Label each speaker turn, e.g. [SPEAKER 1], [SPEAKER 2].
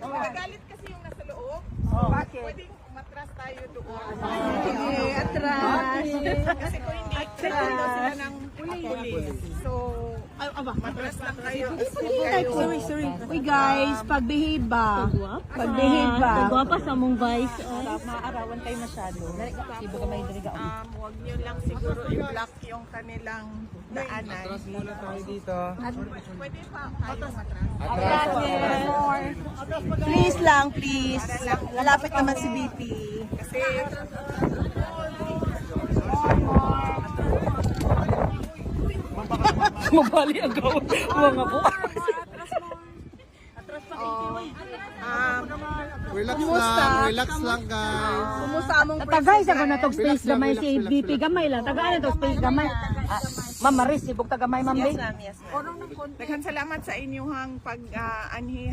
[SPEAKER 1] Magalit kasi yung nasa loob.
[SPEAKER 2] Bakit?
[SPEAKER 1] Pwedeng matras tayo doon.
[SPEAKER 2] Sige, atras.
[SPEAKER 1] Kasi kung hindi, sila ng pulis. So, matras lang kayo.
[SPEAKER 2] Sorry. Uy guys, pag-behave ba? Pag-behave ba?
[SPEAKER 3] Gwapa sa mong vice.
[SPEAKER 2] Maarawan kayo masyado. Sibo ka may diriga.
[SPEAKER 1] Huwag nyo lang siguro i-block yung kanilang daanan.
[SPEAKER 4] Atras muna tayo dito.
[SPEAKER 1] Pwede pa tayo matras.
[SPEAKER 2] Please lang, please. Lalapit naman si BP.
[SPEAKER 1] Kasi,
[SPEAKER 3] Mabali ang gawin. Mga po.
[SPEAKER 4] Relax lang guys.
[SPEAKER 2] Kumusta among
[SPEAKER 3] Tagay sa na tog space gamay si BP gamay lang. Tagay na tog space gamay. Ma'am Maris, sibog tagamay ma'am.
[SPEAKER 2] Yes ma'am, yes ma'am.
[SPEAKER 1] Daghang salamat sa inyong pag-anhi